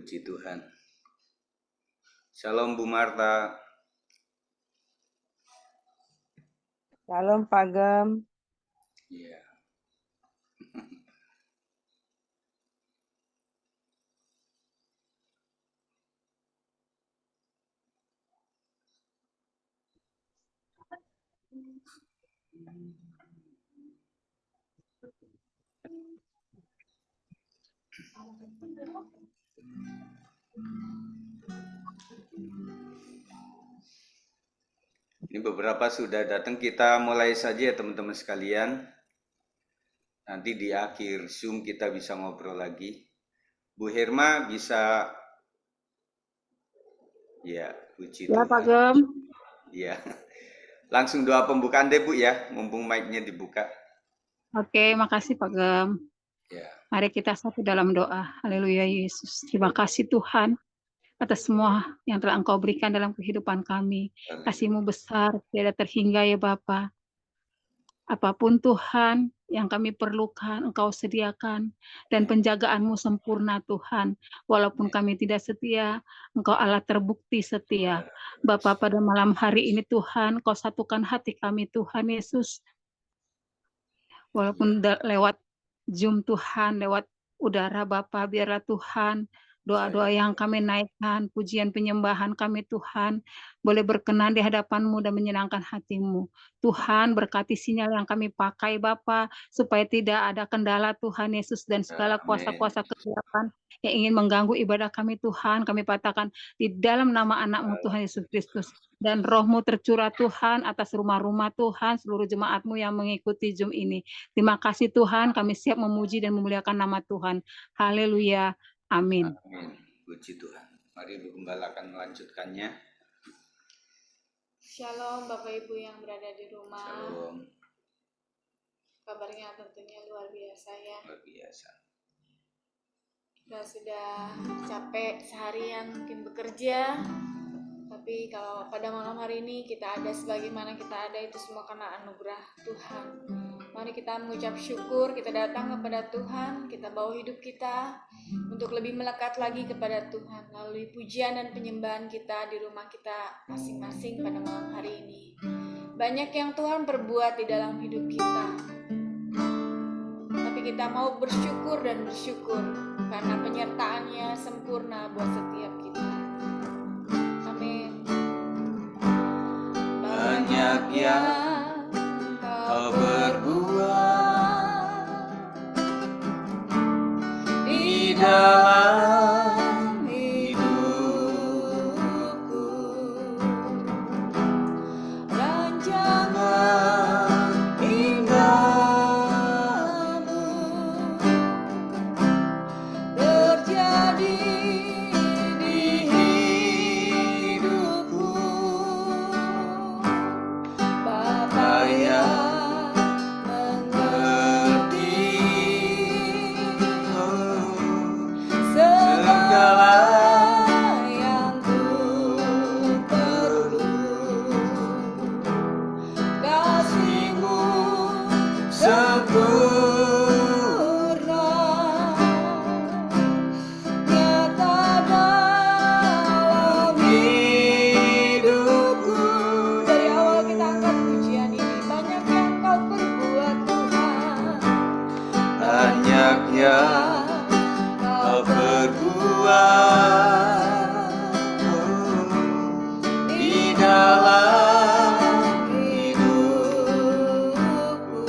Puji Tuhan. Shalom Bu Marta. Shalom Pak Gem. Iya. Ini beberapa sudah datang, kita mulai saja ya teman-teman sekalian. Nanti di akhir Zoom kita bisa ngobrol lagi. Bu Herma bisa, ya puji Ya Tuhan. Pak Gem. Ya, langsung doa pembukaan deh Bu ya, mumpung mic-nya dibuka. Oke, makasih Pak Gem. Ya. Mari kita satu dalam doa. Haleluya Yesus. Terima kasih Tuhan atas semua yang telah Engkau berikan dalam kehidupan kami. Kasih-Mu besar, tidak terhingga ya Bapa. Apapun Tuhan yang kami perlukan, Engkau sediakan. Dan penjagaan-Mu sempurna Tuhan. Walaupun kami tidak setia, Engkau Allah terbukti setia. Bapa, pada malam hari ini Tuhan, Kau satukan hati kami Tuhan Yesus. Walaupun lewat Zoom Tuhan, lewat udara Bapa, biarlah Tuhan doa-doa yang kami naikkan, pujian penyembahan kami Tuhan, boleh berkenan di hadapan-Mu dan menyenangkan hati-Mu. Tuhan berkati sinyal yang kami pakai Bapa, supaya tidak ada kendala Tuhan Yesus dan segala kuasa-kuasa kegelapan yang ingin mengganggu ibadah kami Tuhan, kami patahkan di dalam nama anak-Mu Tuhan Yesus Kristus. Dan roh-Mu tercurah Tuhan atas rumah-rumah Tuhan, seluruh jemaat-Mu yang mengikuti Zoom ini. Terima kasih Tuhan, kami siap memuji dan memuliakan nama Tuhan. Haleluya. Amin. Amin. Puji Tuhan. Mari Bu Gembala akan melanjutkannya. Shalom Bapak Ibu yang berada di rumah. Shalom. Kabarnya tentunya luar biasa ya. Luar biasa. Kita sudah capek seharian mungkin bekerja. Tapi kalau pada malam hari ini kita ada sebagaimana kita ada, itu semua karena anugerah Tuhan. Mari kita mengucap syukur, kita datang kepada Tuhan, kita bawa hidup kita untuk lebih melekat lagi kepada Tuhan melalui pujian dan penyembahan kita di rumah kita masing-masing pada malam hari ini. Banyak yang Tuhan perbuat di dalam hidup kita, tapi kita mau bersyukur dan bersyukur karena penyertaan-Nya sempurna buat setiap kita. Amin. Banyak yang Kau berbuat di dalam hidupku, rancangan indah-Mu terjadi di hidupku, Bapa yang segala yang ku perlu, kasih-Mu sempurna nyata dalam hidupku. Dari awal kita angkat pujian ini, banyak yang Kau perbuat Tuhan, banyak yang Kau berbuat di dalam hidupku,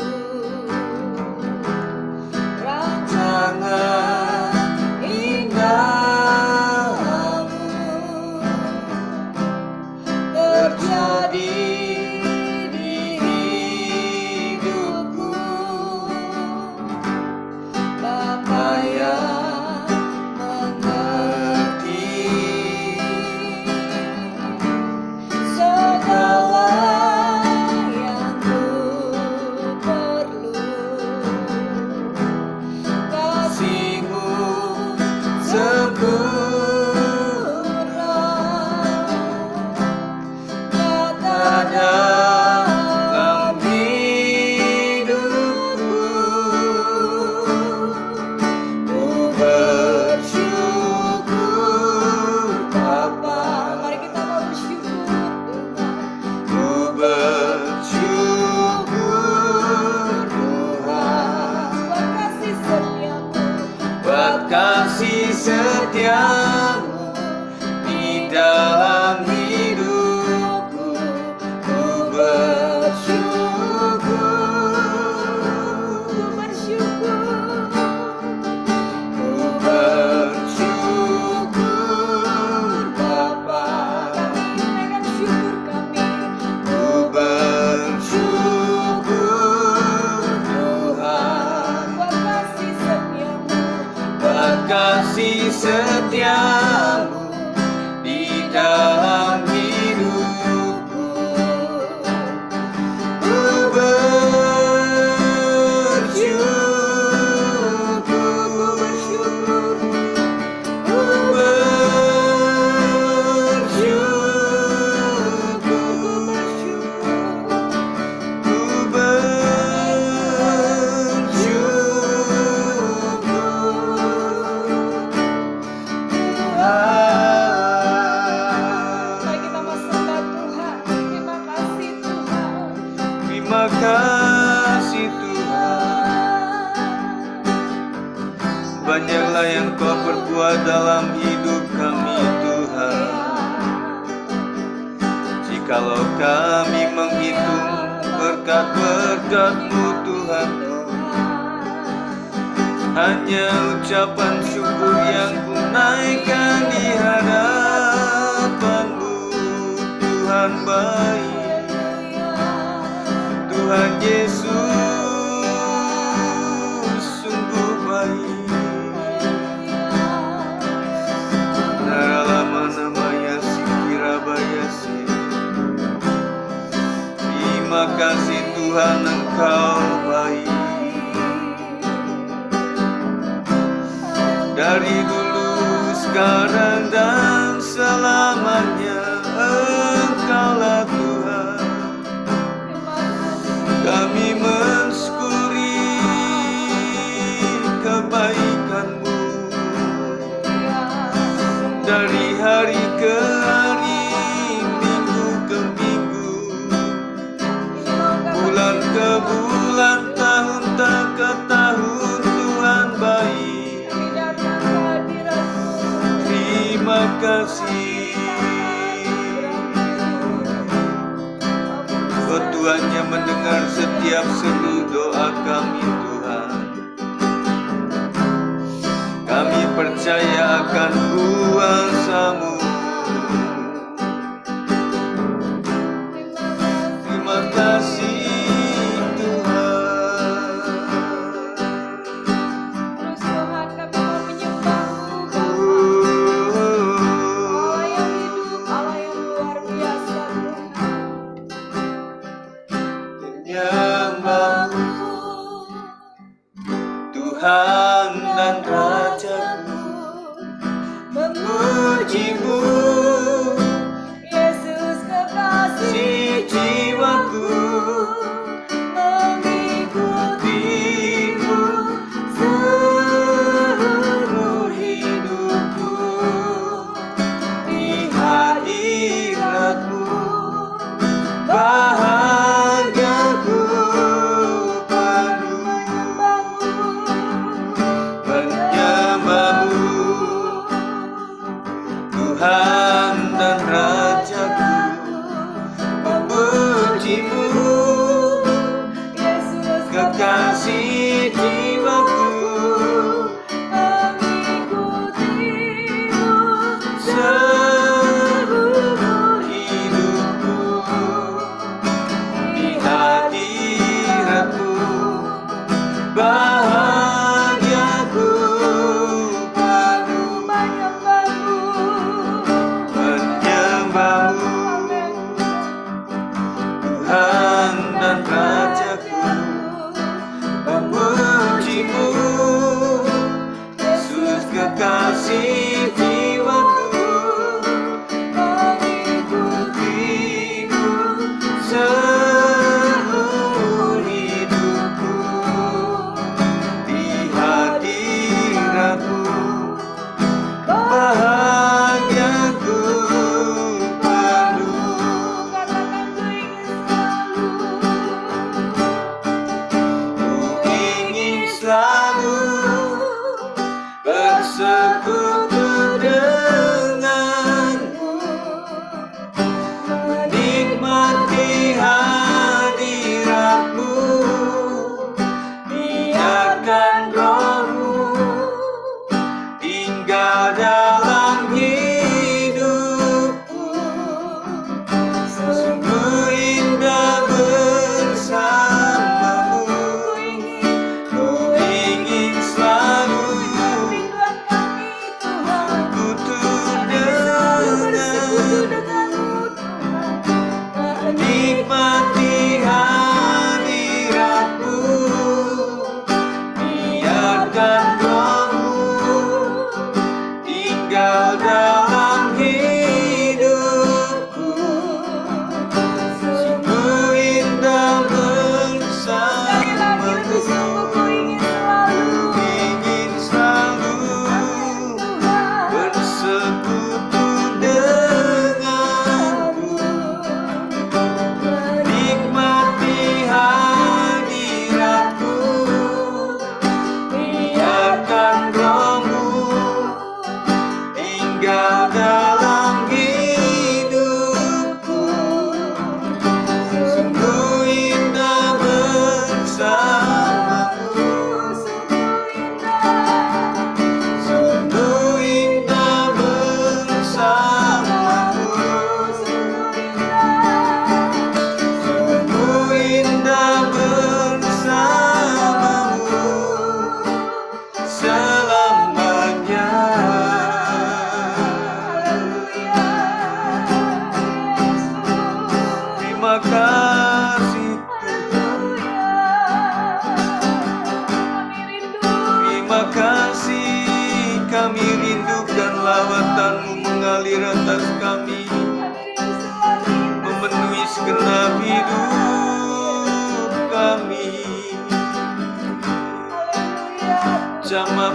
setiamu di dalam hidupku. Ku bersyukur, ku Mari kita masukkan Tuhan. Terima kasih Tuhan. Terima kasih Tuhan, banyaklah yang Kau perbuat dalam hidup kami Tuhan. Jikalau kami menghitung berkat-berkat-Mu Tuhan, hanya ucapan syukur yang ku naikkan di hadapan-Mu. Tuhan baik, Tuhan Yesus sungguh baik. Naralamanamaya sikirabayasi. Terima kasih Tuhan, Engkau baik. Dari dulu, sekarang, dan selamanya Engkaulah Tuhan. Kami mensyukuri kebaikan-Mu dari hari ke hari, minggu ke minggu, bulan ke bulan, tahun ke tahun. Tuhan baik. Terima kasih. Oh Tuhan yang mendengar setiap seru doa kami Tuhan. Kami percaya akan kuasa-Mu. Terima kasih Tuhan. Terus Tuhan, kami mau menyembah-Mu Bapa. Allah yang hidup, Allah yang luar biasa Tuhan. Menyembah-Mu Tuhan dan Raja-Ku, memuji-Mu Yesus kekasih jiwaku, mengikuti-Mu seumur hidupku. Di hadirat-Mu bahagiaku penuh.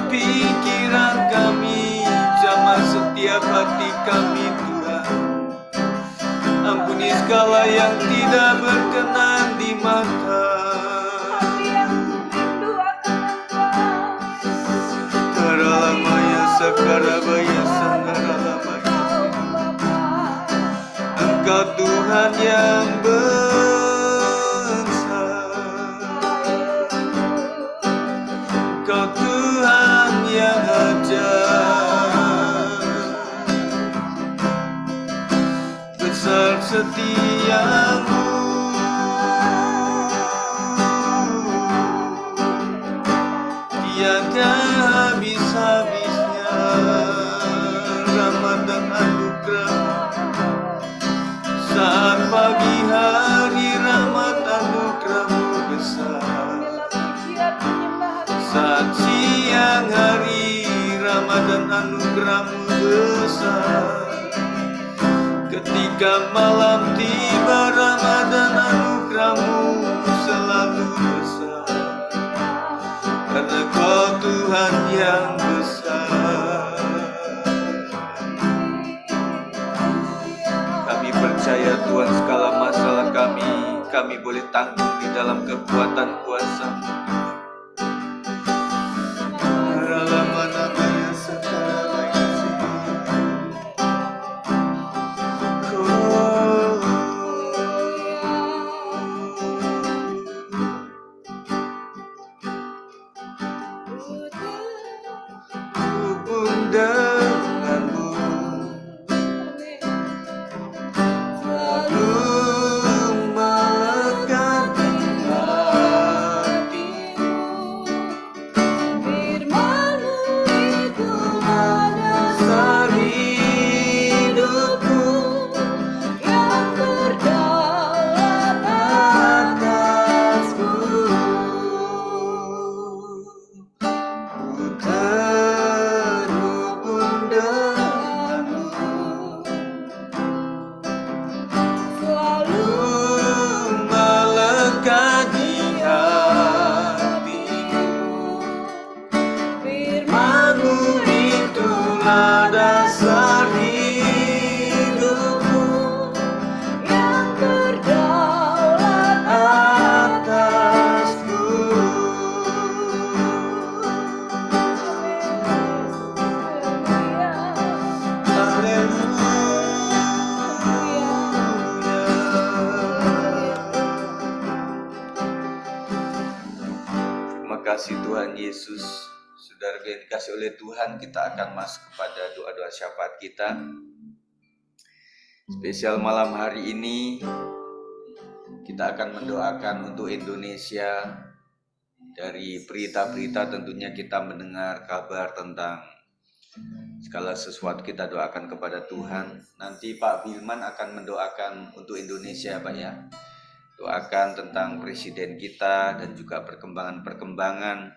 pikiran kami, jamah setiap hati kami Tuhan. Ampuni segala yang tidak berkenan di mata. Taralamaya sakarabaya sanaralamaya. Engkau Tuhan yang besar, Engkau Tuhan yang ajaib, besar setiamu, tiada habis-habisnya rahmat dan anugerah. Saat pagi hari rahmat anugerah-Mu besar, saat siang hari rahmat dan anugerah-Mu besar. Ketika malam tiba rahmat dan anugerah-Mu selalu besar, karena Kau Tuhan yang besar. Kami percaya Tuhan segala masalah kami boleh tanggung di dalam kekuatan kuasa-Mu. Ralamanamaya sakarabaya hubung denganmu, selalu melekat di hatimu. Firman-Mu itulah dasar hidupku, yang berdaulat atasku. Ku terhubung denganmu, selalu melekat di hatimu. Firman-Mu itulah dasar hidupku, yang berdaulat atasku. Terima kasih Tuhan Yesus. Saudara yang dikasih oleh Tuhan, kita akan masuk kepada doa-doa syafaat kita. Spesial malam hari ini, kita akan mendoakan untuk Indonesia. Dari berita-berita tentunya kita mendengar kabar tentang segala sesuatu, kita doakan kepada Tuhan. Nanti Pak Bilman akan mendoakan untuk Indonesia, Pak ya. Doakan tentang presiden kita dan juga perkembangan-perkembangan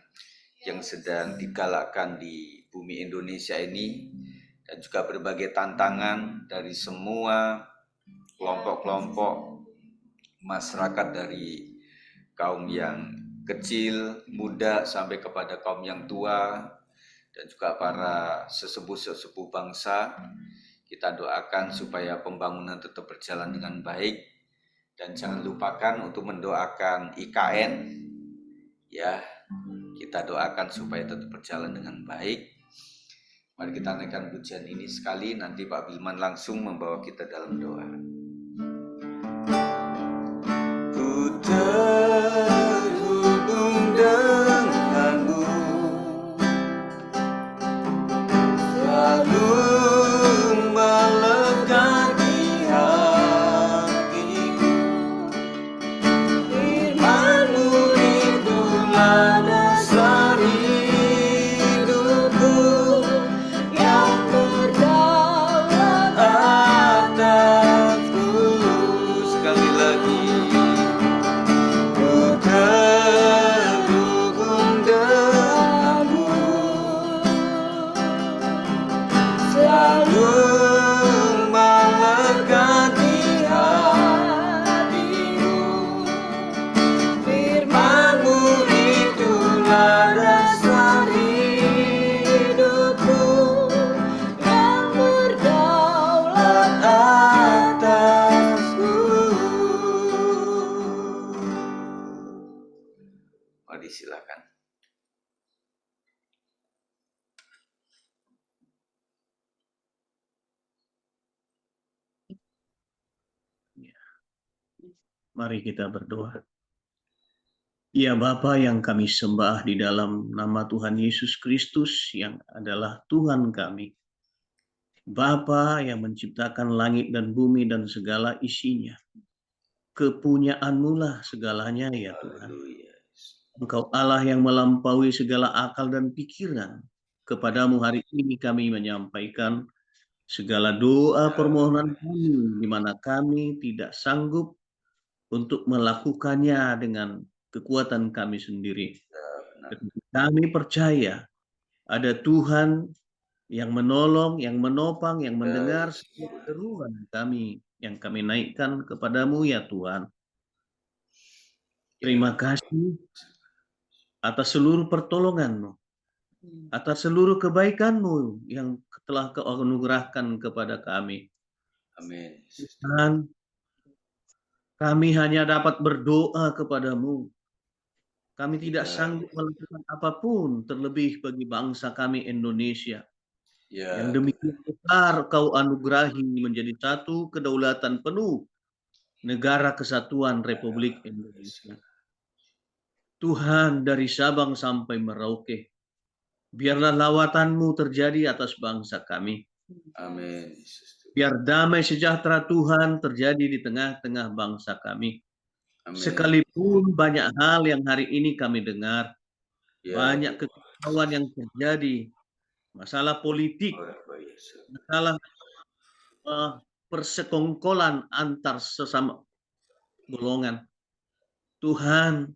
yang sedang digalakkan di bumi Indonesia ini, dan juga berbagai tantangan dari semua kelompok-kelompok masyarakat, dari kaum yang kecil, muda, sampai kepada kaum yang tua, dan juga para sesepuh-sesepuh bangsa. Kita doakan supaya pembangunan tetap berjalan dengan baik, dan jangan lupakan untuk mendoakan IKN, ya. Kita doakan supaya tetap berjalan dengan baik. Mari kita naikkan pujian ini sekali, nanti Pak Bilman langsung membawa kita dalam doa. Ku terhubung denganmu, selalu melekat di hatiku. Firman-Mu itulah dasar hidupku, yang berdaulat atasku. Sekali lagi, ku Bapak disilakan. Mari kita berdoa. Ya Bapa yang kami sembah di dalam nama Tuhan Yesus Kristus yang adalah Tuhan kami. Bapa yang menciptakan langit dan bumi dan segala isinya. Kepunyaanmu lah segalanya ya Tuhan. Haleluya. Engkau Allah yang melampaui segala akal dan pikiran. Kepadamu hari ini kami menyampaikan segala doa permohonan kami, di mana kami tidak sanggup untuk melakukannya dengan kekuatan kami sendiri. Kami percaya ada Tuhan yang menolong, yang menopang, yang mendengar setiap seruan kami yang kami naikkan kepadamu ya Tuhan. Terima kasih atas seluruh pertolongan-Mu, atas seluruh kebaikan-Mu yang telah Kau anugerahkan kepada kami. Amin. Tuhan, kami hanya dapat berdoa kepadamu. Kami tidak sanggup melakukan apapun terlebih bagi bangsa kami Indonesia. Yang demikian besar Kau anugerahi menjadi satu kedaulatan penuh negara kesatuan Republik Indonesia. Tuhan, dari Sabang sampai Merauke, biarlah lawatan-Mu terjadi atas bangsa kami. Amin. Biar damai sejahtera Tuhan terjadi di tengah-tengah bangsa kami. Amin. Sekalipun banyak hal yang hari ini kami dengar, banyak kekacauan yang terjadi, masalah politik, masalah persekongkolan antar sesama golongan. Tuhan,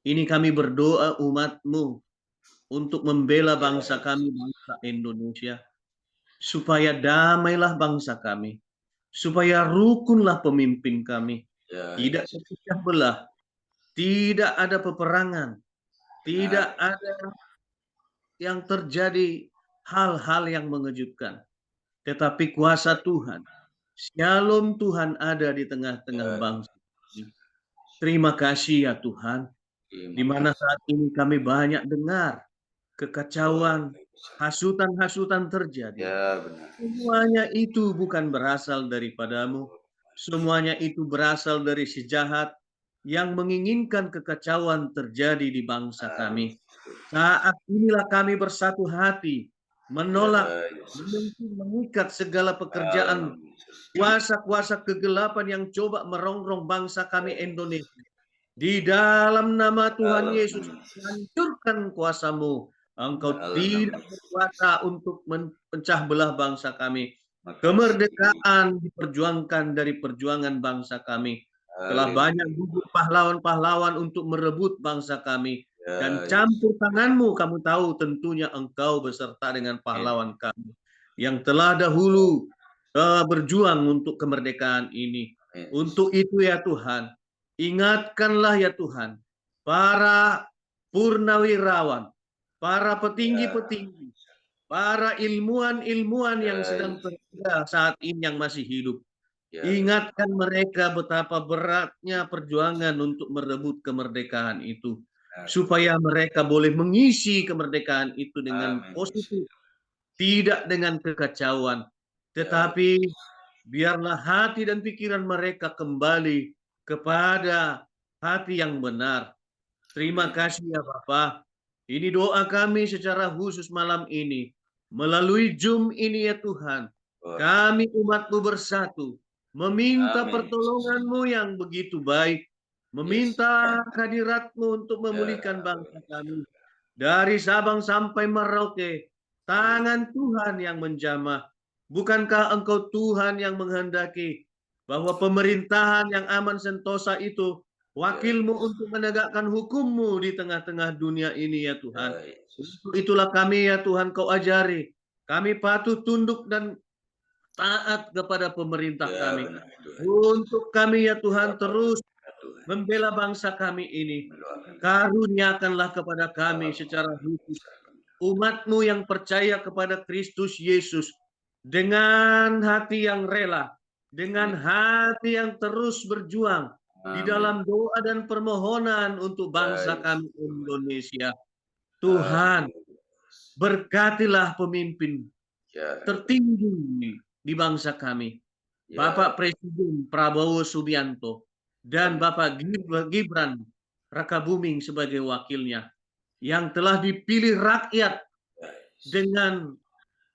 ini kami berdoa umat-Mu untuk membela bangsa kami, bangsa Indonesia, supaya damailah bangsa kami, supaya rukunlah pemimpin kami, tidak terpecah belah, tidak ada peperangan, tidak ada yang terjadi hal-hal yang mengejutkan, tetapi kuasa Tuhan, Shalom Tuhan ada di tengah-tengah bangsa ini. Terima kasih ya Tuhan, di mana saat ini kami banyak dengar kekacauan, hasutan-hasutan terjadi. Semuanya itu bukan berasal daripadamu. Semuanya itu berasal dari si jahat yang menginginkan kekacauan terjadi di bangsa kami. Saat inilah kami bersatu hati, menolak, mengikat segala pekerjaan kuasa-kuasa kegelapan yang coba merongrong bangsa kami Indonesia. Di dalam nama Tuhan Yesus, hancurkan kuasa-Mu. Engkau tidak berkuasa untuk mencah belah bangsa kami. Kemerdekaan diperjuangkan dari perjuangan bangsa kami. Telah banyak gugur pahlawan-pahlawan untuk merebut bangsa kami. Dan campur tangan-Mu, kamu tahu tentunya Engkau beserta dengan pahlawan kami yang telah dahulu berjuang untuk kemerdekaan ini. Untuk itu ya Tuhan, ingatkanlah ya Tuhan, para purnawirawan, para petinggi-petinggi, para ilmuwan-ilmuwan yang sedang bekerja saat ini yang masih hidup. Ingatkan mereka betapa beratnya perjuangan untuk merebut kemerdekaan itu. Supaya mereka boleh mengisi kemerdekaan itu dengan positif. Tidak dengan kekacauan. Tetapi biarlah hati dan pikiran mereka kembali kepada hati yang benar. Terima kasih ya Bapa. Ini doa kami secara khusus malam ini. Melalui Zoom ini ya Tuhan. Kami umat-Mu bersatu. Meminta pertolongan-Mu yang begitu baik. Meminta hadirat-Mu untuk memulihkan bangsa kami. Dari Sabang sampai Merauke. Tangan Tuhan yang menjamah. Bukankah Engkau Tuhan yang menghendaki bahwa pemerintahan yang aman sentosa itu wakil-Mu untuk menegakkan hukum-Mu di tengah-tengah dunia ini ya Tuhan. Untuk itulah kami ya Tuhan Kau ajari. Kami patuh tunduk dan taat kepada pemerintah kami. Untuk kami ya Tuhan terus membela bangsa kami ini. Karuniakanlah kepada kami secara khusus umat-Mu yang percaya kepada Kristus Yesus dengan hati yang rela, dengan hati yang terus berjuang di Amin. dalam doa dan permohonan untuk bangsa Baik. kami Indonesia. Tuhan, berkatilah pemimpin Ya. tertinggi di bangsa kami, Ya. Bapak Presiden Prabowo Subianto dan Bapak Gibran Rakabuming sebagai wakilnya, yang telah dipilih rakyat dengan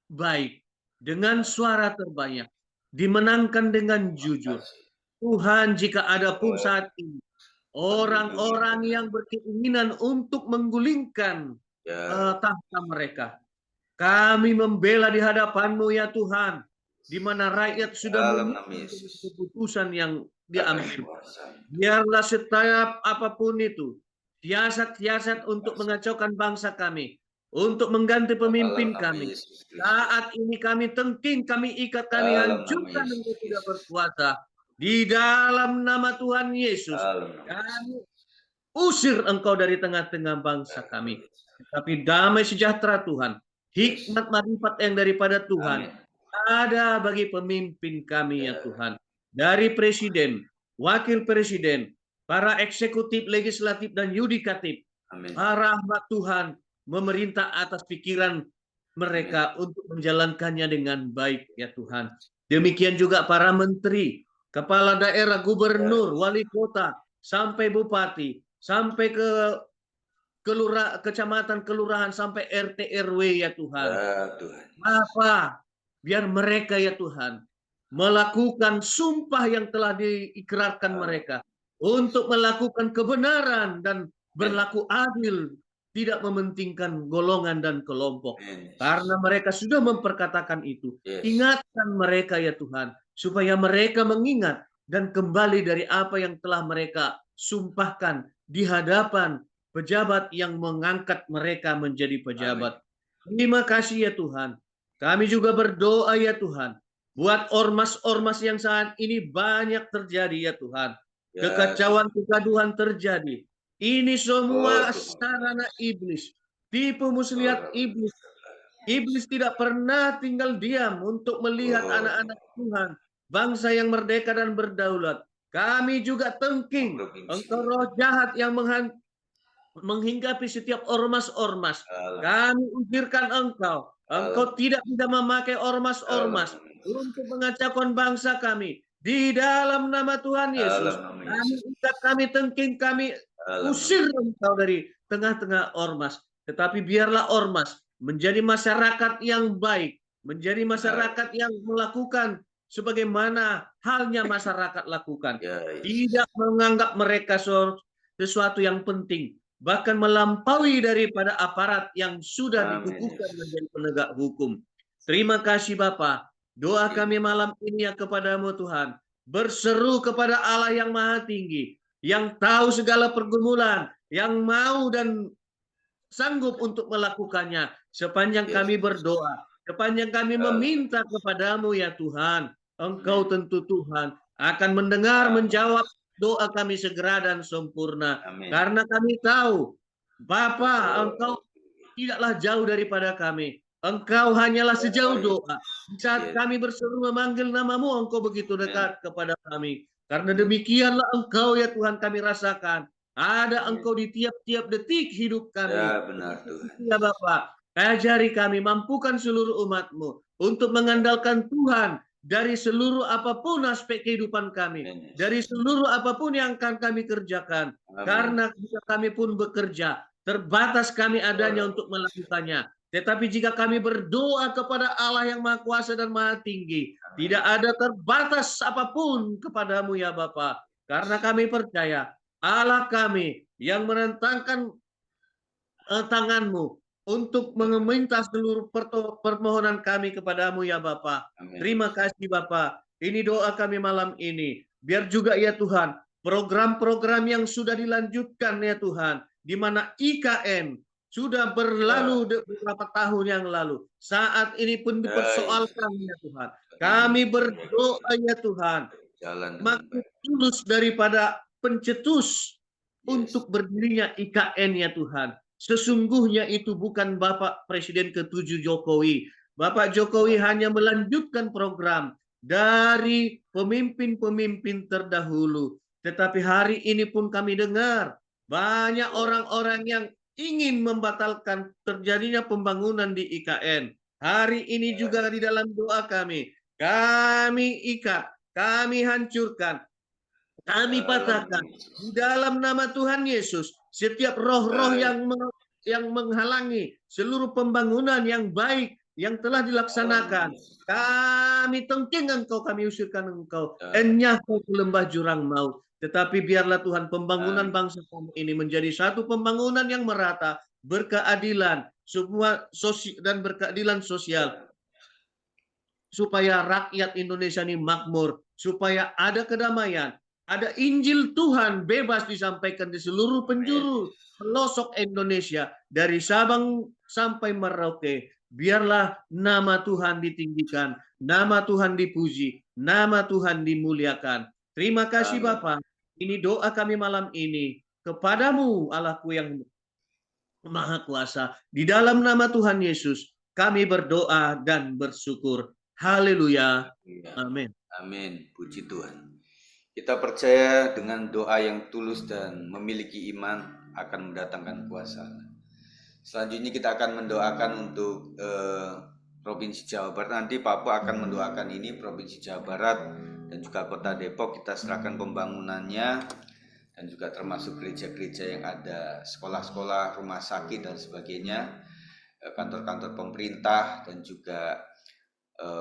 baik, dengan suara terbanyak, dimenangkan dengan jujur. Tuhan, jika ada pun saat ini orang-orang yang berkeinginan untuk menggulingkan Ya. tahta mereka, kami membela di hadapan-Mu ya Tuhan, di mana rakyat sudah Dalam nama memiliki Yesus. keputusan yang diambil. Biarlah setiap apapun itu, siasat-siasat untuk mengacaukan bangsa kami, untuk mengganti pemimpin Dalam nama kami. Yesus Kristus. Saat ini kami tengking, kami ikat, kami Dalam nama hancurkan Yesus engkau tidak Kristus. berkuasa. Di dalam nama Tuhan Yesus, Dalam nama kami usir engkau dari tengah-tengah bangsa kami. Tapi damai sejahtera Tuhan, hikmat marifat yang daripada Tuhan, Amin. ada bagi pemimpin kami ya Ya. Tuhan. Dari presiden, wakil presiden, para eksekutif, legislatif, dan yudikatif. Amin. Rahmat Tuhan memerintah atas pikiran mereka untuk menjalankannya dengan baik ya Tuhan. Demikian juga para menteri, kepala daerah, gubernur, wali kota, sampai bupati, sampai ke kecamatan, kelurahan, sampai RT RW ya Tuhan. Ya Tuhan. Apa? Biar mereka ya Tuhan melakukan sumpah yang telah diikrarkan mereka untuk melakukan kebenaran dan berlaku adil, tidak mementingkan golongan dan kelompok. Amin. Karena mereka sudah memperkatakan itu. Yes. Ingatkan mereka ya Tuhan, supaya mereka mengingat dan kembali dari apa yang telah mereka sumpahkan di hadapan pejabat yang mengangkat mereka menjadi pejabat. Terima kasih ya Tuhan. Kami juga berdoa ya Tuhan, buat ormas-ormas yang saat ini banyak terjadi ya Tuhan. Ya. Kekacauan, kegaduhan terjadi. Ini semua Tuhan. sarana iblis, tipu muslihat iblis. Iblis tidak pernah tinggal diam untuk melihat anak-anak Tuhan, bangsa yang merdeka dan berdaulat. Kami juga tengking engkau roh jahat yang menghinggapi setiap ormas-ormas. Kami usirkan engkau. Engkau tidak bisa memakai ormas-ormas untuk mengacaukan bangsa kami. Di dalam nama Tuhan Yesus, kami ikat, kami tengking, kami usir engkau dari tengah-tengah ormas. Tetapi biarlah ormas menjadi masyarakat yang baik, menjadi masyarakat yang melakukan sebagaimana halnya masyarakat lakukan. Tidak menganggap mereka sesuatu yang penting, bahkan melampaui daripada aparat yang sudah dikukuhkan menjadi penegak hukum. Terima kasih Bapa. Doa kami malam ini ya kepadamu Tuhan, berseru kepada Allah yang Maha Tinggi, yang tahu segala pergumulan, yang mau dan sanggup untuk melakukannya. Sepanjang kami berdoa, sepanjang kami meminta kepadamu ya Tuhan, Engkau tentu Tuhan akan mendengar, menjawab doa kami segera dan sempurna. Karena kami tahu Bapa, Engkau tidaklah jauh daripada kami. Engkau hanyalah sejauh doa. Saat kami berseru memanggil namamu, Engkau begitu dekat kepada kami. Karena demikianlah Engkau ya Tuhan kami rasakan. Ada Engkau di tiap-tiap detik hidup kami. Ya benar Tuhan. Ya Bapa, ajari kami, mampukan seluruh umat-Mu untuk mengandalkan Tuhan dari seluruh apapun aspek kehidupan kami, dari seluruh apapun yang akan kami kerjakan. Karena jika kami pun bekerja, terbatas kami adanya untuk melakukannya. Tetapi jika kami berdoa kepada Allah yang Maha Kuasa dan Maha Tinggi, tidak ada terbatas apapun kepadamu ya Bapa. Karena kami percaya Allah kami yang menentangkan tangan-Mu untuk meminta seluruh permohonan kami kepadamu ya Bapa. Terima kasih Bapa. Ini doa kami malam ini. Biar juga ya Tuhan, program-program yang sudah dilanjutkan ya Tuhan, di mana IKN sudah berlalu beberapa tahun yang lalu. Saat ini pun dipersoalkan ya Tuhan. Kami berdoa ya Tuhan, maksud tulus daripada pencetus untuk berdirinya IKN ya Tuhan. Sesungguhnya itu bukan Bapak Presiden ke-7 Jokowi. Bapak Jokowi hanya melanjutkan program dari pemimpin-pemimpin terdahulu. Tetapi hari ini pun kami dengar banyak orang-orang yang ingin membatalkan terjadinya pembangunan di IKN. Hari ini juga di dalam doa kami ikat, kami hancurkan, kami patahkan di dalam nama Tuhan Yesus setiap roh-roh yang menghalangi seluruh pembangunan yang baik yang telah dilaksanakan. Kami tengking engkau, kami usirkan engkau, enyah kau ke lembah jurang maut. Tetapi biarlah Tuhan pembangunan bangsa kami ini menjadi satu pembangunan yang merata, berkeadilan, semua dan berkeadilan sosial, supaya rakyat Indonesia ini makmur, supaya ada kedamaian, ada Injil Tuhan bebas disampaikan di seluruh penjuru pelosok Indonesia, dari Sabang sampai Merauke. Biarlah nama Tuhan ditinggikan, nama Tuhan dipuji, nama Tuhan dimuliakan. Terima kasih Bapa. Ini doa kami malam ini kepadamu, Allahku yang Maha Kuasa. Di dalam nama Tuhan Yesus kami berdoa dan bersyukur. Haleluya. Amin. Amin. Puji Tuhan. Kita percaya dengan doa yang tulus dan memiliki iman akan mendatangkan kuasa. Selanjutnya kita akan mendoakan untuk Provinsi Jawa Barat. Nanti Papua akan mendoakan ini Provinsi Jawa Barat dan juga Kota Depok. Kita serahkan pembangunannya dan juga termasuk gereja-gereja yang ada, sekolah-sekolah, rumah sakit dan sebagainya, kantor-kantor pemerintah, dan juga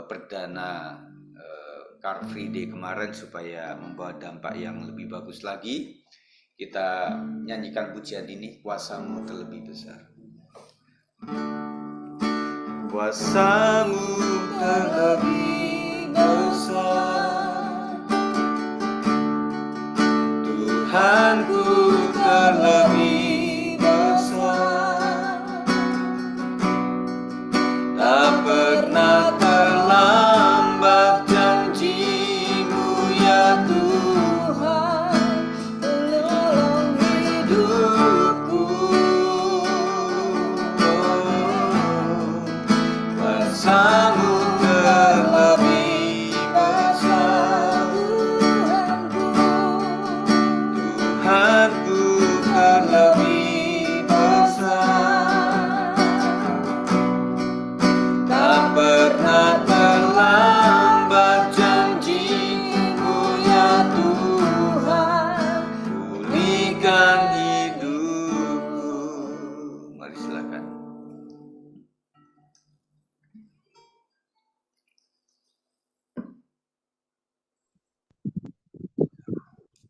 Perdana Car Free Day kemarin supaya membawa dampak yang lebih bagus lagi. Kita nyanyikan pujian ini, kuasamu terlebih besar. Kuasamu terlebih besar, Tuhanku terlebih besar, tak pernah terlambat janjimu ya Tuhan, menolong hidupku. Kuasamu terlebih besar, Tuhanku terlebih besar, tak pernah terlambat janjimu ya Tuhan, pulihkan hidupku. Mari silakan.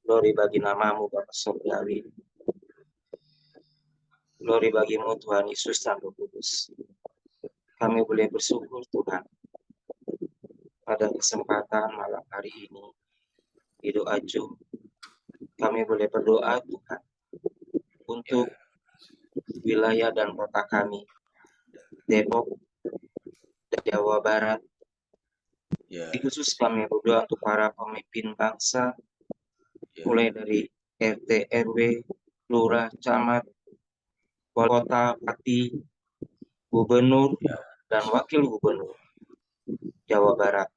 Glory bagi namamu Bapa Surgawi. Glory bagimu Tuhan Yesus dan Roh Kudus. Kami boleh bersyukur Tuhan pada kesempatan malam hari ini di doa Zoom. Kami boleh berdoa Tuhan untuk wilayah dan kota kami, Depok, Jawa Barat. Khusus kami berdoa untuk para pemimpin bangsa, mulai dari RT, RW, lurah, camat, wali kota, bupati, gubernur, dan wakil gubernur Jawa Barat.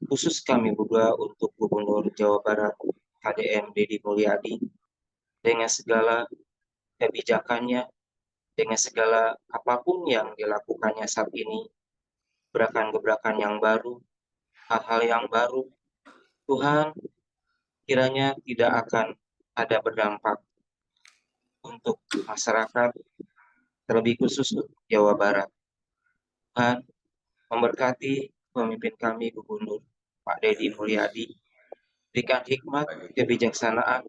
Khusus kami berdoa untuk Gubernur Jawa Barat, HDM Deddy Mulyadi, dengan segala kebijakannya, dengan segala apapun yang dilakukannya saat ini, gebrakan-gebrakan yang baru, hal-hal yang baru, Tuhan kiranya tidak akan ada berdampak untuk masyarakat, terlebih khusus Jawa Barat. Tuhan memberkati pemimpin kami, Gubernur Pak Deddy Mulyadi, berikan hikmat, kebijaksanaan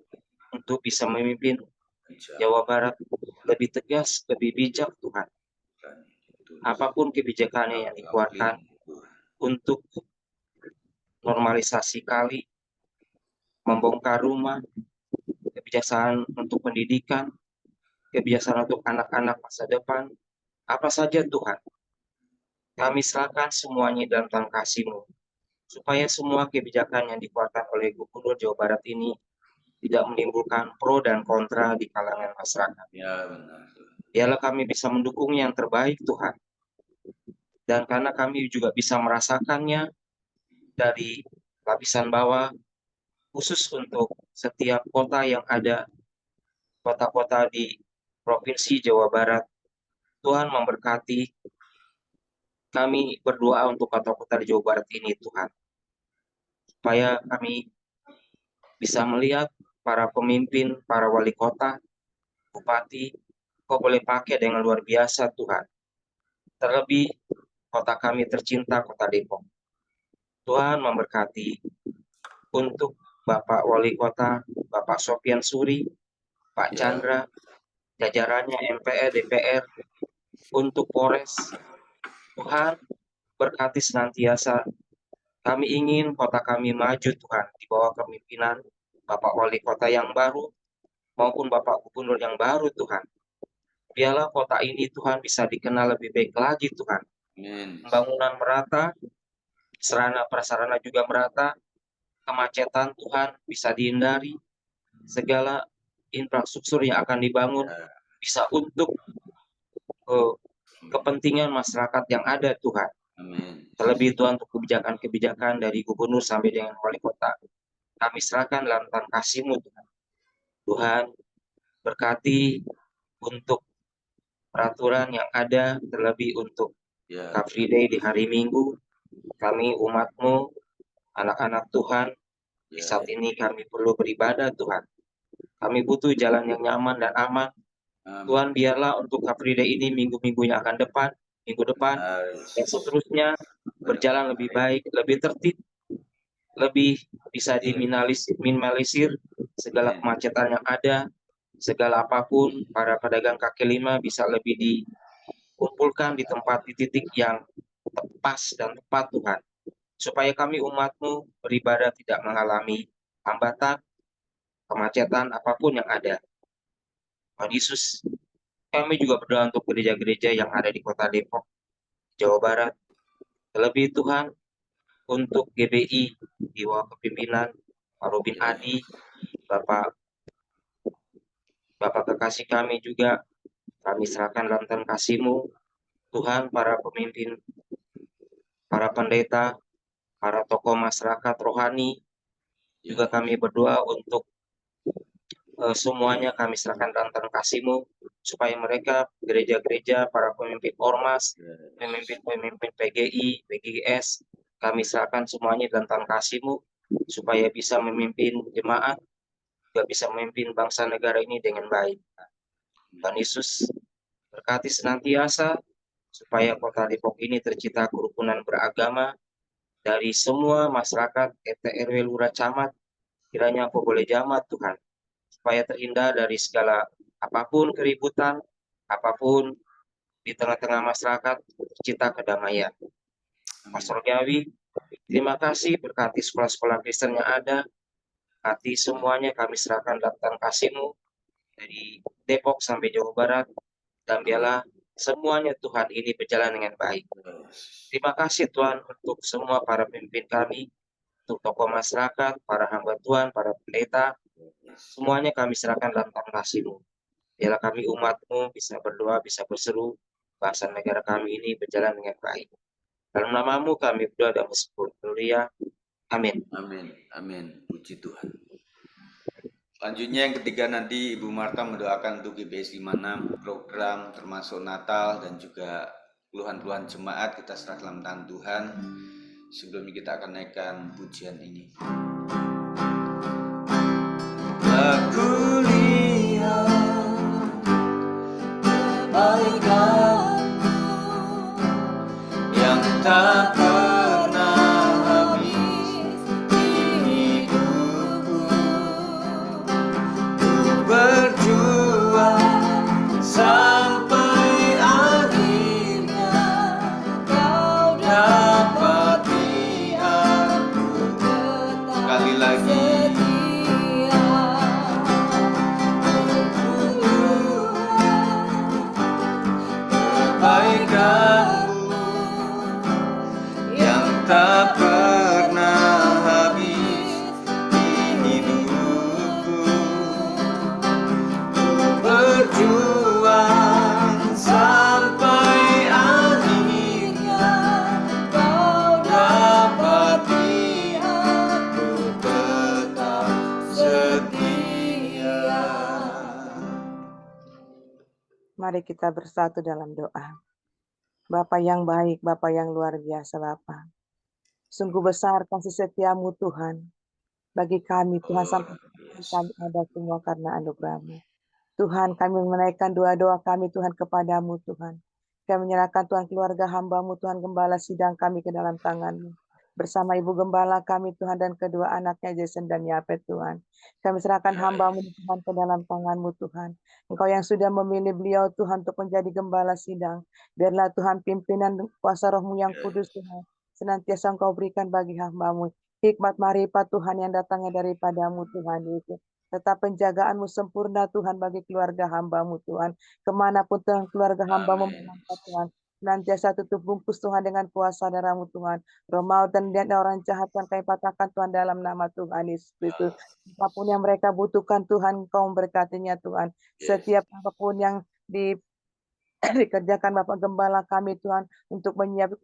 untuk bisa memimpin Jawa Barat lebih tegas, lebih bijak Tuhan. Apapun kebijakannya yang dikeluarkan untuk normalisasi kali, membongkar rumah, kebijaksanaan untuk pendidikan, kebijaksanaan untuk anak-anak masa depan, apa saja Tuhan. Kami serahkan semuanya dalam tangan kasih-Mu, supaya semua kebijakan yang dikeluarkan oleh Gubernur Jawa Barat ini tidak menimbulkan pro dan kontra di kalangan masyarakat. Ya, benar. Biarlah kami bisa mendukung yang terbaik Tuhan. Dan karena kami juga bisa merasakannya dari lapisan bawah, khusus untuk setiap kota yang ada, kota-kota di Provinsi Jawa Barat. Tuhan memberkati, kami berdoa untuk kota-kota di Jawa Barat ini Tuhan, supaya kami bisa melihat para pemimpin, para wali kota, bupati, Kau boleh pakai dengan luar biasa Tuhan. Terlebih kota kami tercinta, Kota Depok. Tuhan memberkati untuk Bapak Wali Kota, Bapak Sofian Suri, Pak Ya. Chandra, jajarannya MPR, DPR, untuk Polres. Tuhan berkati senantiasa. Kami ingin kota kami maju Tuhan, di bawah kepemimpinan Bapak Wali Kota yang baru, maupun Bapak Gubernur yang baru Tuhan. Biarlah kota ini Tuhan bisa dikenal lebih baik lagi Tuhan. Amin. Pembangunan merata, sarana prasarana juga merata, kemacetan Tuhan bisa dihindari, segala infrastruktur yang akan dibangun bisa untuk kepentingan masyarakat yang ada Tuhan. Amin. Terlebih Tuhan untuk kebijakan-kebijakan dari gubernur sampai dengan wali kota. Kami serahkan dalam tangan kasih-Mu Tuhan. Tuhan berkati untuk peraturan yang ada, terlebih untuk Ya. Car Free Day di hari Minggu. Kami umat-Mu, anak-anak Tuhan, di Ya. saat ini kami perlu beribadah Tuhan. Kami butuh jalan yang nyaman dan aman. Amin. Tuhan biarlah untuk Car Free Day ini minggu-minggu yang akan depan, minggu depan, dan seterusnya berjalan lebih baik, lebih tertib, lebih bisa diminimalisir segala kemacetan yang ada, segala apapun, para pedagang kaki lima bisa lebih dikumpulkan di tempat, di titik yang pas dan tepat Tuhan. Supaya kami umat-Mu beribadah tidak mengalami hambatan, kemacetan apapun yang ada. Tuhan Yesus, kami juga berdoa untuk gereja-gereja yang ada di Kota Depok, Jawa Barat. Terlebih Tuhan, untuk GBI di bawah kepimpinan Pak Robin Adi, Bapak kekasih kami juga, kami serahkan dalam tangan kasih-Mu. Tuhan, para pemimpin, para pendeta, para tokoh masyarakat rohani, juga kami berdoa untuk semuanya kami serahkan dalam tangan kasih-Mu, supaya mereka, gereja-gereja, para pemimpin ormas, pemimpin-pemimpin PGI, PGS, kami serahkan semuanya dalam tangan kasih-Mu, supaya bisa memimpin jemaat, juga bisa memimpin bangsa negara ini dengan baik. Tuhan Yesus, berkati senantiasa, supaya Kota Depok ini tercipta kerukunan beragama, dari semua masyarakat, RT RW Lurah Camat, kiranya Kau boleh jamah Tuhan, supaya terhindar dari segala apapun keributan, apapun di tengah-tengah masyarakat, tercipta kedamaian. Pastor Gawi, terima kasih berkati sekolah-sekolah Kristen yang ada, berkati semuanya kami serahkan dalam tangan kasih-Mu, dari Depok sampai Jawa Barat, dan biarlah semuanya Tuhan ini berjalan dengan baik. Terima kasih Tuhan untuk semua para pemimpin kami, untuk tokoh masyarakat, para hamba Tuhan, para pendeta, semuanya kami serahkan dalam tangan kasih-Mu. Biarlah kami umat-Mu bisa berdoa, bisa berseru, bangsa negara kami ini berjalan dengan baik. Dalam nama-Mu kami berdoa dan bersyukur. Haleluya. Amin. Amin. Amin. Puji Tuhan. Selanjutnya yang ketiga nanti Ibu Marta mendoakan untuk GBS 56 program termasuk Natal dan juga keluhan-keluhan jemaat kita serah dalam tangan Tuhan. Sebelumnya kita akan naikkan pujian ini. Aku lihat kebaikan-Mu yang tak pernah habis di hidupku. Ku berjuang sampai akhirnya Kau dapati aku. Sekali lagi Mari kita bersatu dalam doa. Bapa yang baik, Bapa yang luar biasa, Bapa. Sungguh besar kasih setiamu Tuhan. Bagi kami Tuhan, Luar sampai biasa. kami ada semua karena anugerah-Mu. Tuhan, kami menaikkan doa-doa kami Tuhan kepadamu Tuhan. Kami menyerahkan Tuhan keluarga hamba-Mu Tuhan, gembala sidang kami ke dalam tangan-Mu. Bersama Ibu Gembala kami Tuhan dan kedua anaknya Jason dan Yapet Tuhan. Kami serahkan Ya, hamba-Mu Tuhan ke dalam tangan-Mu Tuhan. Engkau yang sudah memilih beliau Tuhan untuk menjadi gembala sidang. Biarlah Tuhan pimpinan kuasa roh-Mu yang kudus Tuhan. Senantiasa Engkau berikan bagi hamba-Mu. Hikmat marifat Tuhan yang datangnya daripadamu Tuhan Yesus. Tetap penjagaanmu sempurna Tuhan bagi keluarga hamba-Mu Tuhan. Kemanapun Tuhan keluarga hamba-Mu amin. melangkah Tuhan. Senantiasa tutup bungkus Tuhan dengan kuasa darah-Mu Tuhan. Roh maut dan lihat orang jahat yang kami patahkan Tuhan dalam nama Tuhan Yesus Kristus. Apapun yang mereka butuhkan Tuhan, Kau memberkatinya Tuhan. Yes. Setiap apapun yang dikerjakan Bapak Gembala kami Tuhan untuk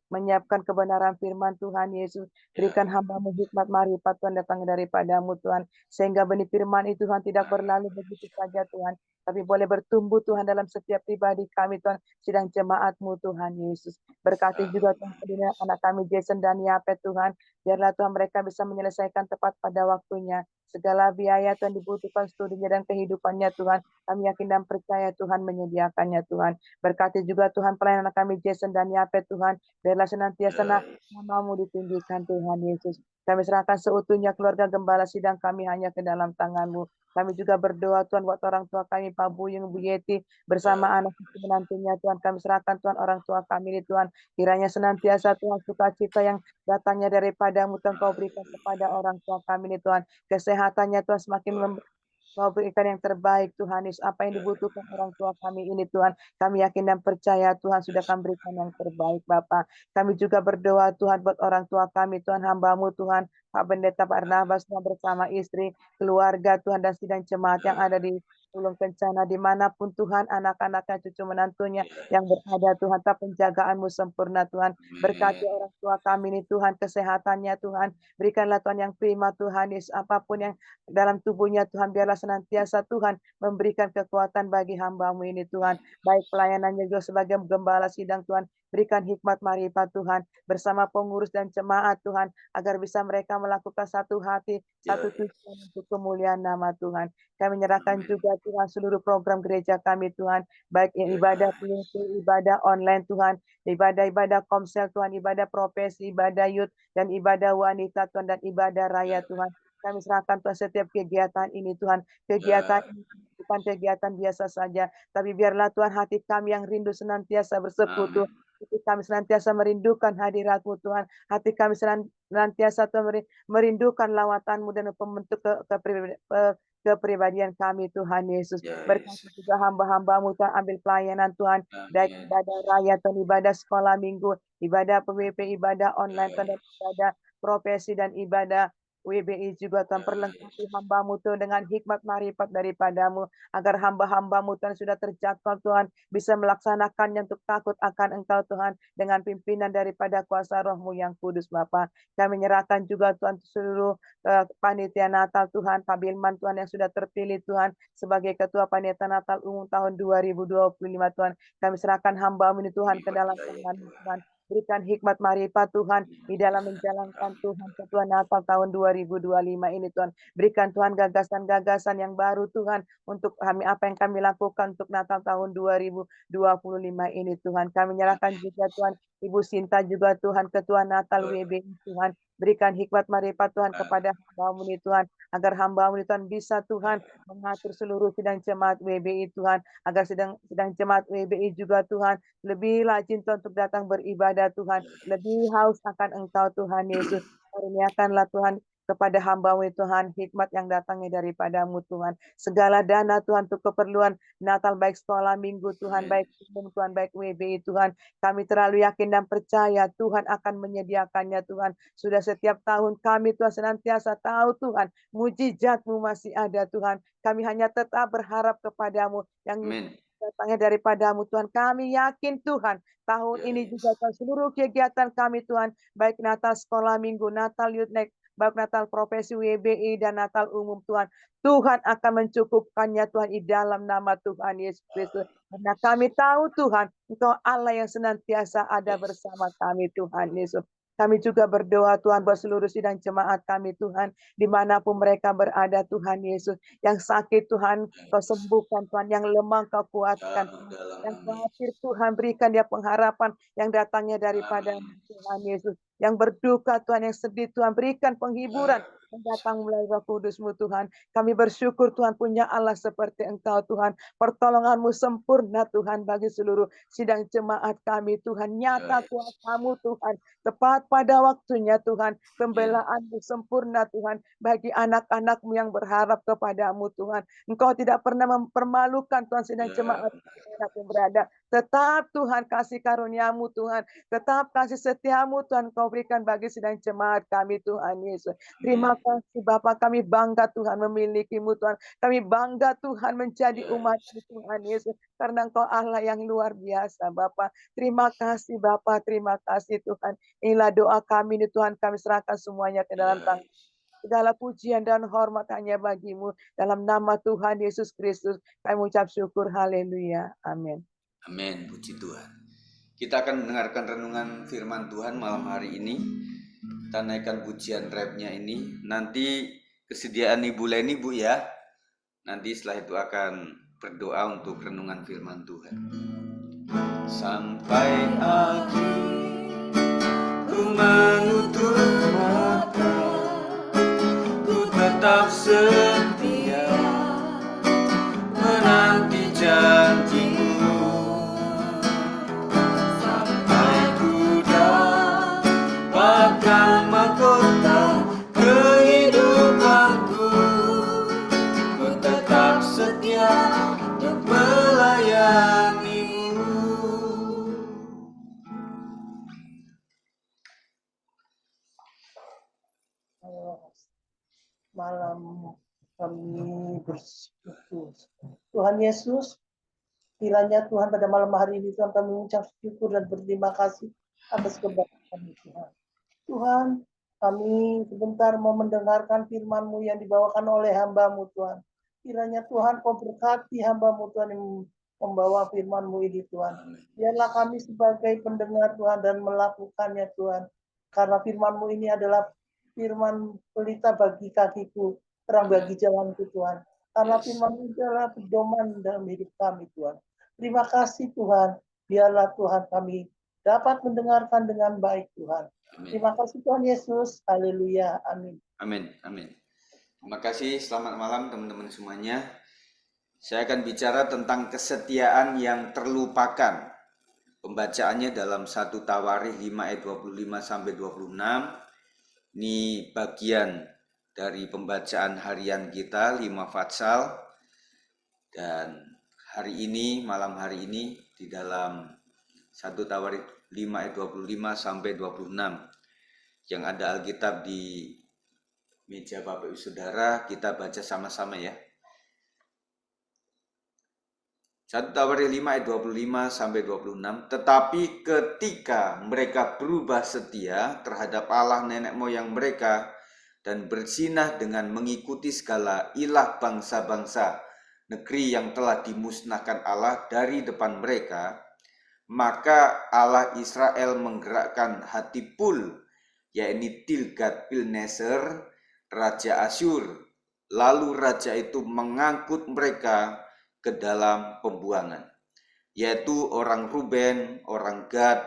menyiapkan kebenaran firman Tuhan Yesus. Berikan hamba-Mu hikmat marifat Tuhan datang daripadamu Tuhan. Sehingga benih firman itu Tuhan tidak berlalu begitu saja Tuhan. Tapi boleh bertumbuh Tuhan dalam setiap pribadi kami Tuhan. Sidang jemaat-Mu Tuhan Yesus. Berkati juga Tuhan kedua anak kami Jason dan Yapet Tuhan. Biarlah Tuhan mereka bisa menyelesaikan tepat pada waktunya. Segala biaya Tuhan dibutuhkan studinya dan kehidupannya Tuhan. Kami yakin dan percaya Tuhan menyediakannya Tuhan. Berkati juga Tuhan pelayanan kami Jason dan Yapet Tuhan. Biarlah senantiasa namamu ditinggikan Tuhan Yesus. Kami serahkan seutuhnya keluarga gembala sidang kami hanya ke dalam tangan-Mu. Kami juga berdoa Tuhan buat orang tua kami Pak Buyung, Bu Yeti bersama anak menantunya Tuhan. Kami serahkan Tuhan orang tua kami ini Tuhan. Kiranya senantiasa Tuhan sukacita yang datangnya daripada-Mu Tuhan Kau berikan kepada orang tua kami ini Tuhan. Kesehatannya Tuhan semakin Kau berikan yang terbaik Tuhan Yesus. Apa yang dibutuhkan orang tua kami ini Tuhan. Kami yakin dan percaya Tuhan sudah akan berikan yang terbaik Bapak. Kami juga berdoa Tuhan buat orang tua kami Tuhan, hamba-Mu Tuhan, Pak Pendeta Barnabas Tuhan bersama istri, keluarga Tuhan dan sidang jemaat yang ada di Ulung Kencana dimanapun Tuhan, anak-anaknya, cucu menantunya yang berada Tuhan, tak penjagaan-Mu sempurna Tuhan. Berkati orang tua kami ini Tuhan, kesehatannya Tuhan, berikanlah Tuhan yang prima Tuhan Yesus, apapun yang dalam tubuhnya Tuhan, biarlah senantiasa Tuhan memberikan kekuatan bagi hamba-Mu ini Tuhan. Baik pelayanannya juga sebagai gembala sidang Tuhan, berikan hikmat marifat Tuhan bersama pengurus dan jemaat Tuhan, agar bisa mereka melakukan satu hati, satu tujuan untuk kemuliaan nama Tuhan. Kami menyerahkan juga Tuhan seluruh program gereja kami Tuhan, baik yang ibadah PNC, ibadah online Tuhan, ibadah-ibadah komsel Tuhan, ibadah profesi, ibadah youth, dan ibadah wanita Tuhan, dan ibadah raya Tuhan. Kami serahkan Tuhan setiap kegiatan ini Tuhan. Kegiatan ini bukan kegiatan biasa saja, tapi biarlah Tuhan hati kami yang rindu senantiasa bersekutu. Hati kami senantiasa merindukan hadirat-Mu Tuhan. Hati kami senantiasa Tuhan merindukan lawatan-Mu dan pembentuk kepribadian kami Tuhan Yesus. Berkati juga hamba-hamba-Mu Tuhan, ambil pelayanan Tuhan, baik ibadah raya Tuhan, ibadah sekolah minggu, ibadah PWP, ibadah online Tuhan, dan ibadah profesi dan ibadah WBI juga Tuhan, perlengkapi hamba-Mu Tuhan dengan hikmat marifat daripada-Mu, agar hamba-hamba-Mu Tuhan sudah terjadwal Tuhan, bisa melaksanakannya untuk takut akan Engkau Tuhan, dengan pimpinan daripada kuasa Roh-Mu yang kudus Bapa. Kami menyerahkan juga Tuhan seluruh panitia Natal Tuhan, Pak Bilman Tuhan yang sudah terpilih Tuhan sebagai Ketua Panitia Natal Umum tahun 2025 Tuhan. Kami serahkan hamba-Mu ini Tuhan ke dalam tangan Tuhan. Berikan hikmat marifat Tuhan di dalam menjalankan Tuhan Ketua Natal tahun 2025 ini Tuhan. Berikan Tuhan gagasan-gagasan yang baru Tuhan untuk kami, apa yang kami lakukan untuk Natal tahun 2025 ini Tuhan. Kami menyerahkan juga Tuhan Ibu Sinta juga Tuhan Ketua Natal WBI Tuhan. Berikan hikmat marifat Tuhan kepada hamba-Mu ini Tuhan, agar hamba-Mu ini Tuhan bisa Tuhan mengatur seluruh sidang jemaat WBI Tuhan, agar sidang jemaat WBI juga Tuhan lebih rajin Tuhan untuk datang beribadah Tuhan, lebih haus akan Engkau Tuhan Yesus. Karuniakanlah Tuhan kepada hamba-Mu Tuhan hikmat yang datangnya daripada-Mu Tuhan. Segala dana Tuhan untuk keperluan Natal, baik sekolah minggu Tuhan, baik umum Tuhan, baik WBI Tuhan. Kami terlalu yakin dan percaya Tuhan akan menyediakannya Tuhan. Sudah setiap tahun kami Tuhan senantiasa tahu Tuhan, mujizat-Mu masih ada Tuhan. Kami hanya tetap berharap kepada-Mu yang datangnya daripada-Mu Tuhan. Kami yakin Tuhan, tahun ini juga Tuhan, seluruh kegiatan kami Tuhan, baik Natal sekolah minggu, Natal youth, baik Natal profesi WBI dan Natal umum Tuhan. Tuhan akan mencukupkannya Tuhan di dalam nama Tuhan Yesus Kristus. Karena kami tahu Tuhan, Engkau Allah yang senantiasa ada bersama kami Tuhan Yesus. Kami juga berdoa Tuhan buat seluruh sidang jemaat kami Tuhan, dimanapun mereka berada Tuhan Yesus. Yang sakit Tuhan Kau sembuhkan Tuhan, yang lemah Kau kuatkan Tuhan. Yang khawatir Tuhan berikan dia pengharapan yang datangnya daripada Tuhan Yesus. Yang berduka Tuhan, yang sedih Tuhan berikan penghiburan yang datang melalui Roh Kudus-Mu Tuhan. Kami bersyukur Tuhan punya Allah seperti Engkau Tuhan. Pertolongan-Mu sempurna Tuhan bagi seluruh sidang jemaat kami Tuhan. Nyata kuasa-Mu Tuhan. Tepat pada waktunya Tuhan. Pembelaan-Mu sempurna Tuhan bagi anak-anak-Mu yang berharap kepada-Mu Tuhan. Engkau tidak pernah mempermalukan Tuhan sidang jemaat yang berada. Tetap Tuhan kasih karunia-Mu Tuhan. Tetap kasih setia-Mu Tuhan Kau berikan bagi sidang jemaat kami Tuhan Yesus. Terima kasih Bapa, kami bangga Tuhan memiliki-Mu Tuhan. Kami bangga Tuhan menjadi umat-Mu Tuhan Yesus. Karena Engkau Allah yang luar biasa Bapa. Terima kasih Bapa, terima kasih Tuhan. Inilah doa kami nih Tuhan, kami serahkan semuanya ke dalam tangan. Segala pujian dan hormat hanya bagi-Mu. Dalam nama Tuhan Yesus Kristus, kami mengucap syukur. Haleluya. Amin. Amin, puji Tuhan. Kita akan mendengarkan renungan firman Tuhan malam hari ini. Kita naikkan pujian rapnya ini. Nanti kesediaan Ibu Leni Bu ya. Nanti setelah itu akan berdoa untuk renungan firman Tuhan. Sampai akhir ku menutup mata, ku tetap setia menanti janji-Mu. Bahkan mahkota kehidupanku, ku tetap setia untuk melayani-Mu. Malam kami bersyukur. Tuhan Yesus, kiranya Tuhan pada malam hari ini Tuhan kami mengucap syukur dan berterima kasih atas kebaikan Tuhan. Tuhan, kami sebentar mau mendengarkan firman-Mu yang dibawakan oleh hamba-Mu Tuhan. Kiranya Tuhan Kau berkati hamba-Mu Tuhan yang membawa firman-Mu ini Tuhan. Biarlah kami sebagai pendengar Tuhan dan melakukannya Tuhan. Karena firman-Mu ini adalah firman pelita bagi kakiku, terang bagi jalanku Tuhan. Karena firman-Mu adalah pedoman dalam hidup kami Tuhan. Terima kasih Tuhan. Biarlah Tuhan kami dapat mendengarkan dengan baik Tuhan. Amin. Terima kasih Tuhan Yesus. Haleluya. Amin. Amin. Amin. Terima kasih. Selamat malam teman-teman semuanya. Saya akan bicara tentang kesetiaan yang terlupakan. Pembacaannya dalam 1 Tawarikh 5 ayat 25 sampai 26. Ini bagian dari pembacaan harian kita 5 Fatsal. Dan hari ini, malam hari ini di dalam 1 Tawarikh 5 ayat 25 sampai 26. Yang ada Alkitab di meja Bapak Ibu Saudara, kita baca sama-sama ya. 1 Tawarikh 5 ayat 25 sampai 26. Tetapi ketika mereka berubah setia terhadap Allah nenek moyang mereka dan berzinah dengan mengikuti segala ilah bangsa-bangsa negeri yang telah dimusnahkan Allah dari depan mereka, maka Allah Israel menggerakkan hati Pul, yakni Tilgat-Pilneser, Raja Asyur. Lalu raja itu mengangkut mereka ke dalam pembuangan, yaitu orang Ruben, orang Gad,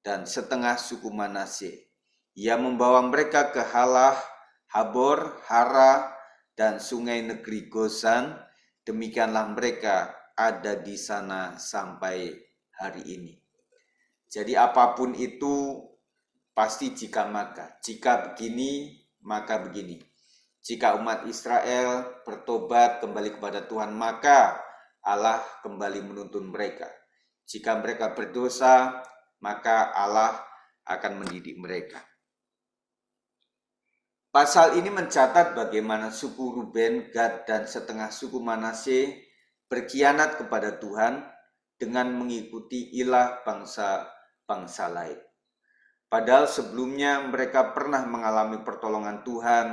dan setengah suku Manasye. Ia membawa mereka ke Halah, Habor, Hara, dan sungai negeri Gosan. Demikianlah mereka ada di sana sampai hari ini. Jadi apapun itu pasti jika maka. Jika begini, maka begini. Jika umat Israel bertobat kembali kepada Tuhan, maka Allah kembali menuntun mereka. Jika mereka berdosa, maka Allah akan mendidik mereka. Pasal ini mencatat bagaimana suku Ruben, Gad, dan setengah suku Manasye berkhianat kepada Tuhan dengan mengikuti ilah bangsa-bangsa lain. Padahal sebelumnya mereka pernah mengalami pertolongan Tuhan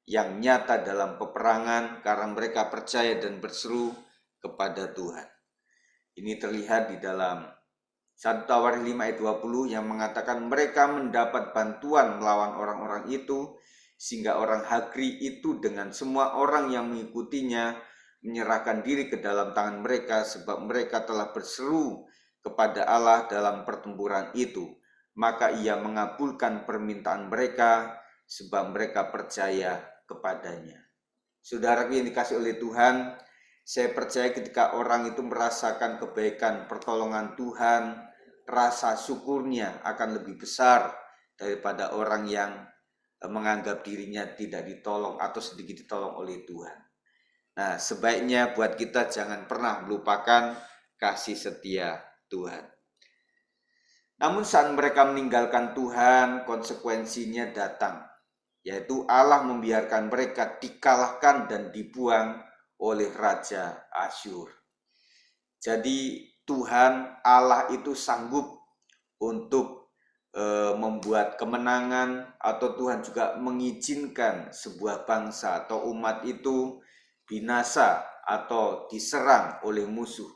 yang nyata dalam peperangan karena mereka percaya dan berseru kepada Tuhan. Ini terlihat di dalam 1 Tawarik 5 ayat 20 yang mengatakan mereka mendapat bantuan melawan orang-orang itu, sehingga orang Hagri itu dengan semua orang yang mengikutinya menyerahkan diri ke dalam tangan mereka, sebab mereka telah berseru kepada Allah dalam pertempuran itu. Maka ia mengabulkan permintaan mereka, sebab mereka percaya kepadanya. Saudara yang dikasih oleh Tuhan, saya percaya ketika orang itu merasakan kebaikan pertolongan Tuhan, rasa syukurnya akan lebih besar daripada orang yang menganggap dirinya tidak ditolong atau sedikit ditolong oleh Tuhan. Nah, sebaiknya buat kita jangan pernah melupakan kasih setia Tuhan. Namun saat mereka meninggalkan Tuhan, konsekuensinya datang, yaitu Allah membiarkan mereka dikalahkan dan dibuang oleh Raja Asyur. Jadi Tuhan Allah itu sanggup untuk membuat kemenangan, atau Tuhan juga mengizinkan sebuah bangsa atau umat itu binasa atau diserang oleh musuh.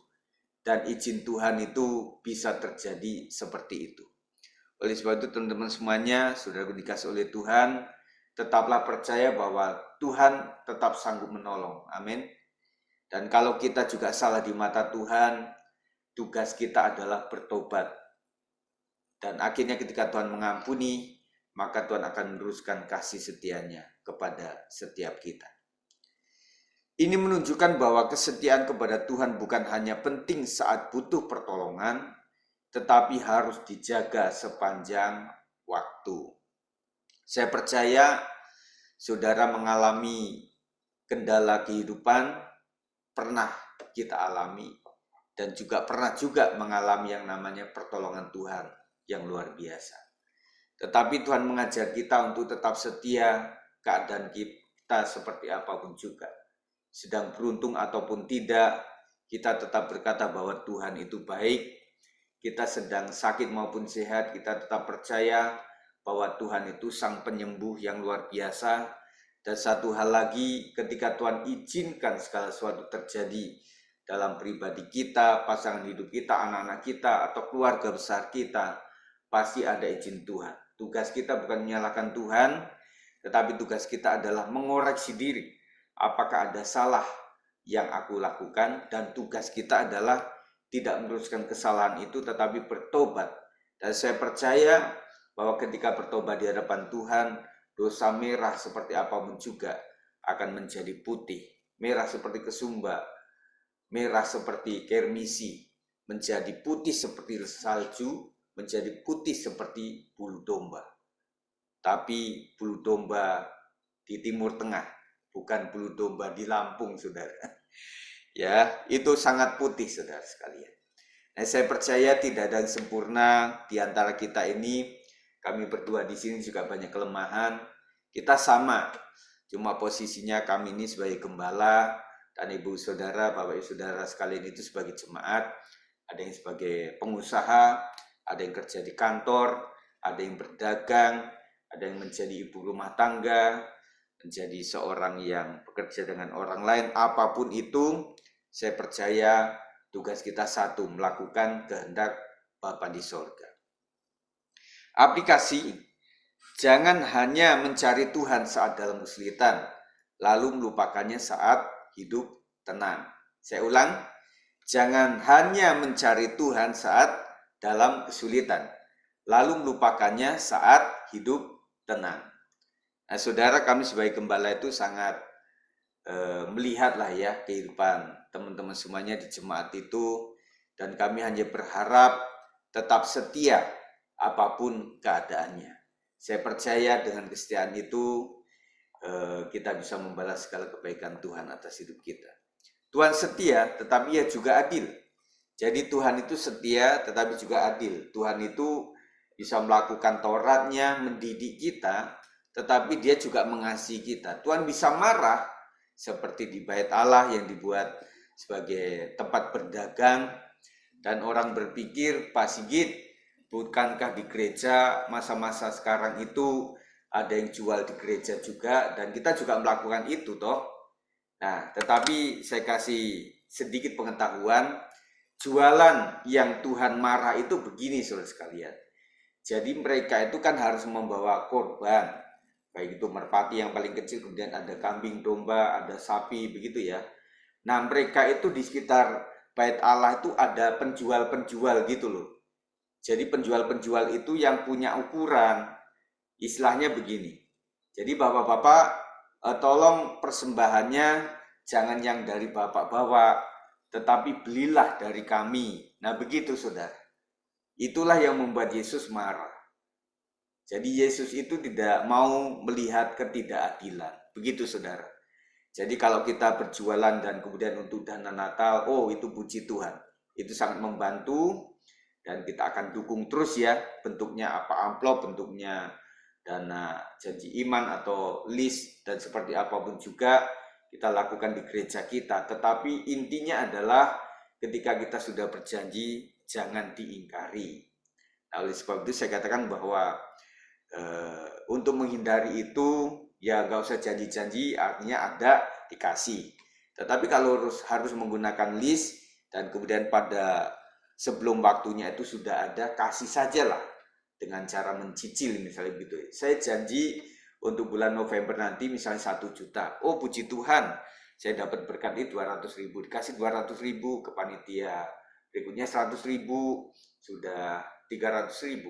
Dan izin Tuhan itu bisa terjadi seperti itu. Oleh sebab itu teman-teman semuanya, saudara dikasih oleh Tuhan, tetaplah percaya bahwa Tuhan tetap sanggup menolong. Amin. Dan kalau kita juga salah di mata Tuhan, tugas kita adalah bertobat. Dan akhirnya ketika Tuhan mengampuni, maka Tuhan akan meneruskan kasih setianya kepada setiap kita. Ini menunjukkan bahwa kesetiaan kepada Tuhan bukan hanya penting saat butuh pertolongan, tetapi harus dijaga sepanjang waktu. Saya percaya saudara mengalami kendala kehidupan, pernah kita alami, dan juga pernah juga mengalami yang namanya pertolongan Tuhan yang luar biasa. Tetapi Tuhan mengajar kita untuk tetap setia, keadaan kita seperti apapun juga. Sedang beruntung ataupun tidak, kita tetap berkata bahwa Tuhan itu baik. Kita sedang sakit maupun sehat, kita tetap percaya bahwa Tuhan itu sang penyembuh yang luar biasa. Dan satu hal lagi, ketika Tuhan izinkan segala sesuatu terjadi dalam pribadi kita, pasangan hidup kita, anak-anak kita, atau keluarga besar kita, pasti ada izin Tuhan. Tugas kita bukan menyalahkan Tuhan, tetapi tugas kita adalah mengoreksi diri. Apakah ada salah yang aku lakukan, dan tugas kita adalah tidak meneruskan kesalahan itu, tetapi bertobat. Dan saya percaya bahwa ketika bertobat di hadapan Tuhan, dosa merah seperti apapun juga akan menjadi putih. Merah seperti kesumba, merah seperti kermisi, menjadi putih seperti salju, menjadi putih seperti bulu domba. Tapi bulu domba di Timur Tengah, bukan bulu domba di Lampung, saudara. Ya, itu sangat putih, saudara sekalian. Nah, saya percaya tidak ada yang sempurna di antara kita ini. Kami berdua di sini juga banyak kelemahan. Kita sama, cuma posisinya kami ini sebagai gembala, dan ibu saudara, bapak ibu saudara sekalian itu sebagai jemaat. Ada yang sebagai pengusaha, ada yang kerja di kantor, ada yang berdagang, ada yang menjadi ibu rumah tangga, menjadi seorang yang bekerja dengan orang lain. Apapun itu, saya percaya tugas kita satu, melakukan kehendak Bapa di sorga. Aplikasi, jangan hanya mencari Tuhan saat dalam kesulitan, lalu melupakannya saat hidup tenang. Saya ulang, jangan hanya mencari Tuhan saat dalam kesulitan, lalu melupakannya saat hidup tenang. Nah, saudara, kami sebagai gembala itu sangat melihatlah ya kehidupan teman-teman semuanya di jemaat itu, dan kami hanya berharap tetap setia apapun keadaannya. Saya percaya dengan kesetiaan itu kita bisa membalas segala kebaikan Tuhan atas hidup kita. Tuhan setia, tetapi ia juga adil. Jadi Tuhan itu setia, tetapi juga adil. Tuhan itu bisa melakukan Tauratnya, mendidik kita, tetapi dia juga mengasihi kita. Tuhan bisa marah, seperti di Bait Allah yang dibuat sebagai tempat berdagang, dan orang berpikir, Pak Sigit, bukankah di gereja masa-masa sekarang itu ada yang jual di gereja juga, dan kita juga melakukan itu toh. Nah, tetapi saya kasih sedikit pengetahuan, jualan yang Tuhan marah itu begini saudara sekalian. Jadi mereka itu kan harus membawa korban, baik itu merpati yang paling kecil, kemudian ada kambing, domba, ada sapi, begitu ya. Nah, mereka itu di sekitar Bait Allah itu ada penjual-penjual gitu loh. Jadi penjual-penjual itu yang punya ukuran, istilahnya begini. Jadi bapak-bapak, tolong persembahannya jangan yang dari bapak bawa, tetapi belilah dari kami. Nah begitu saudara. Itulah yang membuat Yesus marah. Jadi Yesus itu tidak mau melihat ketidakadilan. Begitu saudara. Jadi kalau kita berjualan dan kemudian untuk dana Natal, oh itu puji Tuhan. Itu sangat membantu dan kita akan dukung terus ya. Bentuknya apa, amplop, bentuknya dana janji iman atau list dan seperti apapun juga kita lakukan di gereja kita. Tetapi intinya adalah ketika kita sudah berjanji, jangan diingkari. Nah, oleh sebab itu saya katakan bahwa untuk menghindari itu, ya nggak usah janji-janji, artinya ada dikasih. Tetapi kalau harus menggunakan list dan kemudian pada sebelum waktunya itu sudah ada, kasih sajalah dengan cara mencicil misalnya gitu. Saya janji untuk bulan November nanti misalnya 1 juta. Oh puji Tuhan, saya dapat berkat itu 200.000, dikasih 200.000 ke panitia. Berikutnya 100.000, sudah 300.000.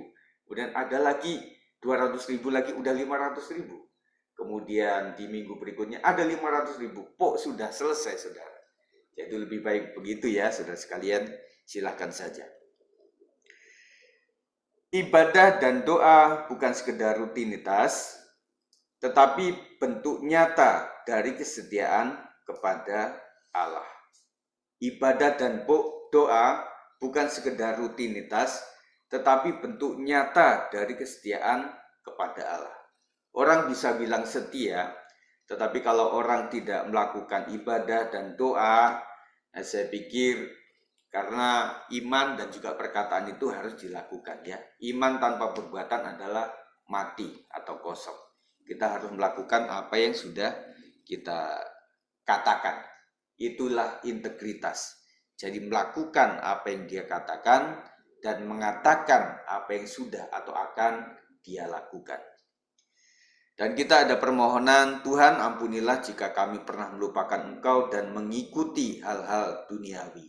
Kemudian ada lagi 200.000 lagi, udah 500.000. Kemudian di minggu berikutnya ada 500.000, sudah selesai saudara. Jadi lebih baik begitu ya saudara sekalian, silahkan saja. Ibadah dan doa bukan sekedar rutinitas, tetapi bentuk nyata dari kesetiaan kepada Allah. Ibadah dan doa bukan sekedar rutinitas, tetapi bentuk nyata dari kesetiaan kepada Allah. Orang bisa bilang setia, tetapi kalau orang tidak melakukan ibadah dan doa, saya pikir karena iman dan juga perkataan itu harus dilakukan ya. Iman tanpa perbuatan adalah mati atau kosong. Kita harus melakukan apa yang sudah kita katakan. Itulah integritas. Jadi melakukan apa yang dia katakan dan mengatakan apa yang sudah atau akan dia lakukan. Dan kita ada permohonan, Tuhan ampunilah jika kami pernah melupakan Engkau dan mengikuti hal-hal duniawi.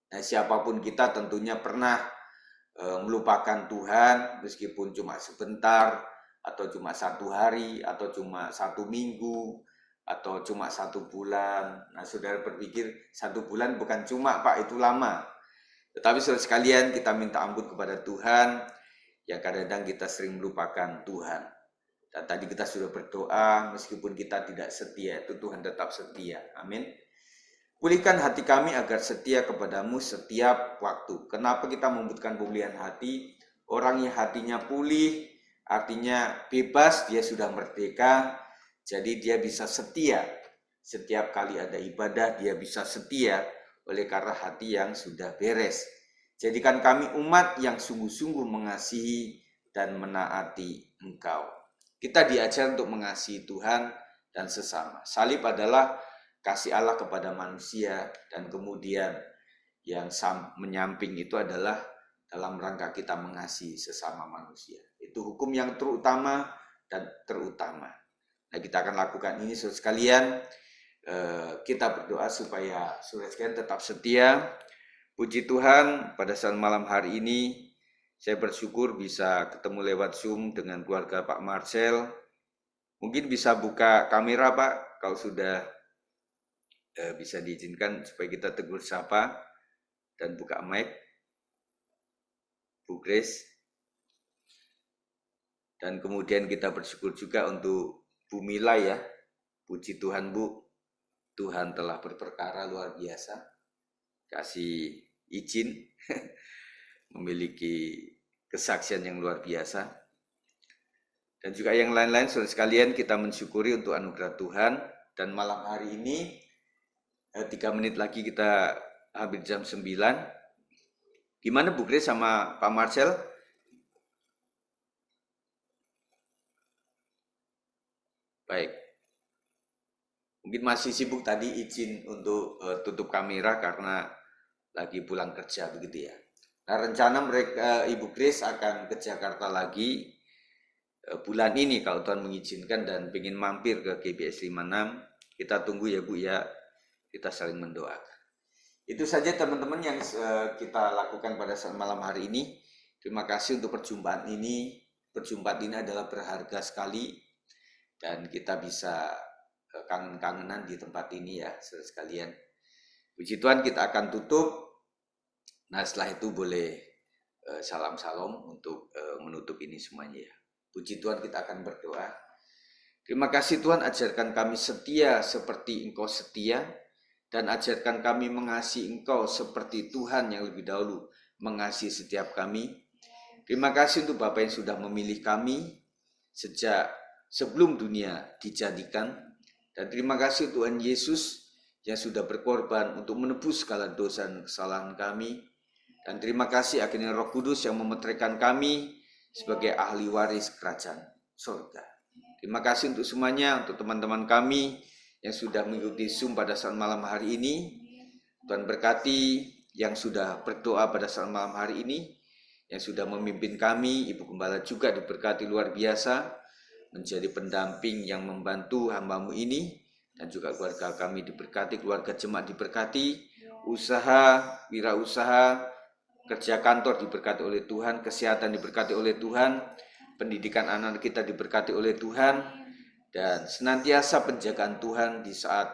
Nah, siapapun kita tentunya pernah melupakan Tuhan meskipun cuma sebentar, atau cuma 1 hari, atau cuma 1 minggu, atau cuma 1 bulan. Nah, saudara berpikir 1 bulan bukan cuma Pak, itu lama. Tetapi saudara sekalian, kita minta ampun kepada Tuhan yang kadang-kadang kita sering melupakan Tuhan. Dan tadi kita sudah berdoa, meskipun kita tidak setia, itu Tuhan tetap setia. Amin. Pulihkan hati kami agar setia kepadamu setiap waktu. Kenapa kita membutuhkan pemulihan hati? Orang yang hatinya pulih, artinya bebas, dia sudah merdeka, jadi dia bisa setia. Setiap kali ada ibadah, dia bisa setia oleh karena hati yang sudah beres. Jadikan kami umat yang sungguh-sungguh mengasihi dan menaati Engkau. Kita diajar untuk mengasihi Tuhan dan sesama. Salib adalah kasih Allah kepada manusia, dan kemudian yang menyamping itu adalah dalam rangka kita mengasihi sesama manusia. Itu hukum yang terutama dan terutama. Nah, kita akan lakukan ini saudara sekalian. Kita berdoa supaya saudara sekalian tetap setia. Puji Tuhan, pada saat malam hari ini saya bersyukur bisa ketemu lewat Zoom dengan keluarga Pak Marcel. Mungkin bisa buka kamera Pak, kalau sudah bisa diizinkan supaya kita tegur sapa dan buka mic. Bu Grace. Dan kemudian kita bersyukur juga untuk Bu Mila ya. Puji Tuhan Bu, Tuhan telah berperkara luar biasa. Kasih izin memiliki kesaksian yang luar biasa. Dan juga yang lain-lain saudara sekalian, kita mensyukuri untuk anugerah Tuhan. Dan malam hari ini 3 menit lagi kita hampir jam 9. Gimana Bu Grace sama Pak Marcel? Baik. Mungkin masih sibuk tadi, izin untuk tutup kamera karena lagi pulang kerja begitu ya. Nah, rencana mereka Ibu Grace akan ke Jakarta lagi bulan ini kalau Tuhan mengizinkan dan ingin mampir ke GBS 56. Kita tunggu ya Bu ya. Kita saling mendoakan. Itu saja teman-teman yang kita lakukan pada saat malam hari ini. Terima kasih untuk perjumpaan ini. Perjumpaan ini adalah berharga sekali dan kita bisa kangen-kangenan di tempat ini ya, saudara sekalian. Puji Tuhan, kita akan tutup. Nah, setelah itu boleh salam salom untuk menutup ini semuanya ya. Puji Tuhan, kita akan berdoa. Terima kasih Tuhan, ajarkan kami setia seperti Engkau setia, dan ajarkan kami mengasihi Engkau seperti Tuhan yang lebih dahulu mengasihi setiap kami. Terima kasih untuk Bapak yang sudah memilih kami sejak sebelum dunia dijadikan. Dan terima kasih Tuhan Yesus yang sudah berkorban untuk menebus segala dosa dan kesalahan kami. Dan terima kasih akhirnya Roh Kudus yang memeteraikan kami sebagai ahli waris kerajaan surga. Terima kasih untuk semuanya, untuk teman-teman kami yang sudah mengikuti Zoom pada saat malam hari ini. Tuhan berkati yang sudah berdoa pada saat malam hari ini, yang sudah memimpin kami. Ibu Gembala juga diberkati luar biasa, menjadi pendamping yang membantu hamba-Mu ini, dan juga keluarga kami diberkati, keluarga jemaat diberkati, usaha, wirausaha, kerja kantor diberkati oleh Tuhan, kesehatan diberkati oleh Tuhan, pendidikan anak kita diberkati oleh Tuhan, dan senantiasa penjagaan Tuhan di saat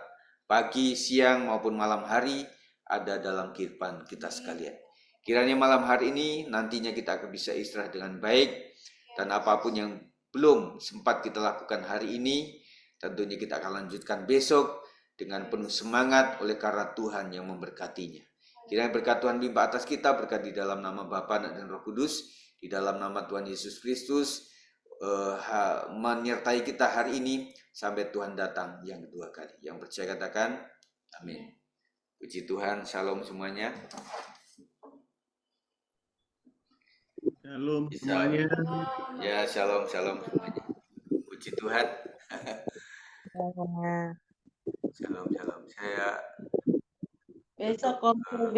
pagi, siang, maupun malam hari ada dalam kehidupan kita sekalian. Kiranya malam hari ini nantinya kita akan bisa istirahat dengan baik, dan apapun yang belum sempat kita lakukan hari ini, tentunya kita akan lanjutkan besok dengan penuh semangat oleh karena Tuhan yang memberkatinya. Kiranya berkat Tuhan limpah atas kita, berkat di dalam nama Bapa, Anak, dan Roh Kudus, di dalam nama Tuhan Yesus Kristus, menyertai kita hari ini sampai Tuhan datang yang kedua kali. Yang percaya katakan, amin. Puji Tuhan, shalom semuanya. Shalom semuanya. Ya, shalom semuanya. Puji Tuhan. Shalom. Saya Besok kompor